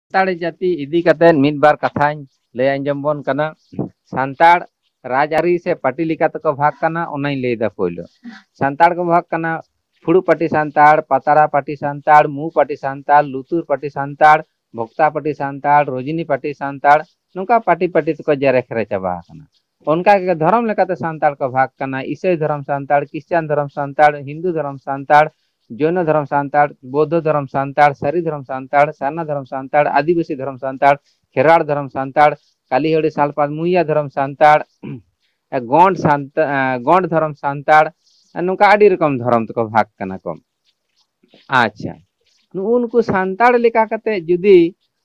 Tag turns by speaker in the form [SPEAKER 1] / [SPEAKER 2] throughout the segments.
[SPEAKER 1] ᱥᱟᱱᱛᱟᱲ ᱡᱟᱹᱛᱤ ᱤᱫᱤ ᱠᱟᱛᱮ ᱢᱤᱫ ᱵᱟᱨ ᱠᱟᱛᱷᱟᱧ ᱞᱟᱹᱭ ᱟᱸᱡᱚᱢ ᱵᱚᱱ ᱠᱟᱱᱟ᱾ ᱥᱟᱱᱛᱟᱲ ᱨᱟᱡᱽᱟᱹᱨᱤ ᱥᱮ ᱯᱟर्टी ᱞᱮᱠᱟ ᱛᱮᱠᱚ ᱵᱷᱟᱜᱽ ᱠᱟᱱᱟ ᱚᱱᱟᱧ ᱞᱟᱹᱭᱫᱟ ᱯᱳᱭᱞᱳ᱾ ᱥᱟᱱᱛᱟᱲ ᱠᱚ ᱵᱷᱟᱜᱽ ᱠᱟᱱᱟ ᱯᱷᱩᱲᱩᱜ ᱯᱟᱹᱴᱤ ᱥᱟᱱᱛᱟᱲ, ᱯᱟᱛᱟᱲᱟ ᱯᱟᱹᱴᱤ ᱥᱟᱱᱛᱟᱲ, ᱢᱩ ᱯᱟᱹᱴᱤ ᱥᱟᱱᱛᱟᱲ, ᱞᱩᱛᱩᱨ ᱯᱟᱹᱴᱤ ᱥᱟᱱᱛᱟᱲ, ᱵᱷᱚᱠᱛᱟ ᱯᱟᱹᱴᱤ ᱥᱟᱱᱛᱟᱲ, ᱨᱚᱡᱤᱱᱤ ᱯᱟᱹᱴᱤ ᱥᱟᱱᱛᱟᱲ, ᱱᱚᱝᱠᱟ ᱯᱟᱹᱴᱤ ᱛᱮᱠᱚ ᱡᱮᱨᱮᱠᱷᱮᱨᱮ ᱪᱟᱵᱟ ᱟᱠᱟᱱᱟ᱾ ᱚᱱᱠᱟ ᱜᱮ ᱫᱷᱚᱨᱚᱢ ᱞᱮᱠᱟᱛᱮ ᱥᱟᱱᱛᱟᱲ ᱠᱚ ᱵᱷᱟᱜᱽ ᱠᱟᱱᱟ ᱤᱥᱟᱹᱭ ᱫᱷᱚᱨᱚᱢ ᱥᱟᱱᱛᱟᱲ, ᱠᱷᱨᱤᱥᱪᱟᱱ ᱫᱷᱚᱨᱚᱢ ᱥᱟᱱᱛᱟᱲ, ᱦᱤᱱᱫᱩ ᱫᱷᱚᱨᱚᱢ ᱥᱟᱱᱛᱟᱲ, जैन धर्म सांताड़, बौद्ध धर्म सांताड़, सारी धर्म सांताड़, सारना धर्म सांताड़, आदिवासी धर्म सांताड़, खेराड़ धर्म सांताड़, कालीहड़ी सालपात मुइया धर्म सांताड़, गौंड धर्म सांताड़, नौका आदि रकम धर्म तक भाग कना को। अच्छा नुनको सांताड़ लेका कते जुदी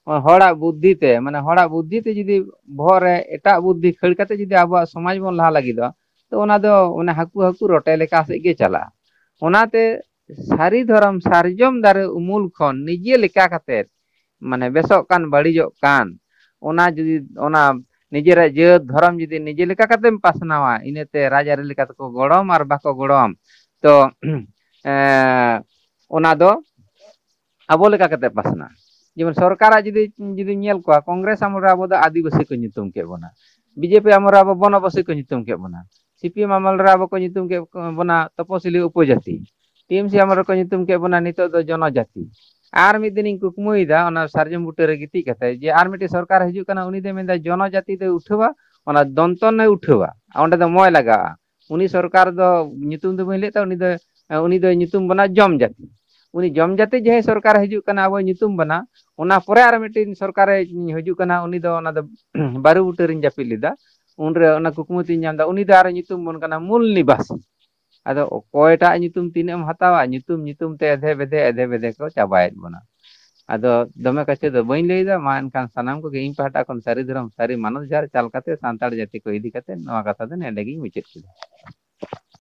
[SPEAKER 1] हड़ा बुद्धि ते माने हड़ा बुद्धि ते जुदी भोरे एटा बुद्धि खड़ कते जुदी आबो समाज बन लहा लगी दो तो ओना दो ओना हाकू रोटे लेका से गे चला। ओनाते सारी धर्म सारजम दारे उमूल खन निजे लेका कते माने बेसोक कान बड़िजोक कान ओना जुदी ओना निजेरा जात धर्म जुदी निजे लेका कतेम पासनावा इनेते राजारी लेका तको गड़म आर बाको गड़म तो ओना दो आबो लेका कते पासना। जेमन सरकार जुदी जुदी नेल को कांग्रेस आमरे आबो द आदिवासी को नितुम के बना, बीजेपी आमरे आबो बनवासी को नितुम के बना, सीपीएम आमरे आबो को नितुम के बना तपसिली उपजाति, टीएमसी आमरे को नितुम के बना नितो दो जनजाति। आर मिद दिन कुकमुइदा ओना सार्जम बुटे रे गिति कते जे आर मिटे सरकार हिजु कना उनी दे मेंदा जनजाति दे उठवा ओना दंतन ने उठवा ओंडे दो मोय लगा उनी सरकार दो नितुम दो बहिले ता उनी दो नितुम बना जम जाति उनी जम जाति जे सरकार हिजु कना आबो नितुम बना ओना परे आर मिटे सरकार हिजु कना उनी दो ओना दो बारु बुटे रिन जापि लिदा उनरे ओना कुकमुति नामदा उनी दो आर नितुम बन कना मूल निवासी। आदो कोयटा नितुम तीनेम हतावा नितुम ते एधे बेधे को चाबायत बना। आदो दमे कचे दो बइन लैदा मा एनखान सनाम को इन पाहटा खन सारी धर्म सारी मानव जार चाल कते सांताड़ जाति को इदी कते नवा कथा दो नेडे गी मुचाद किदा।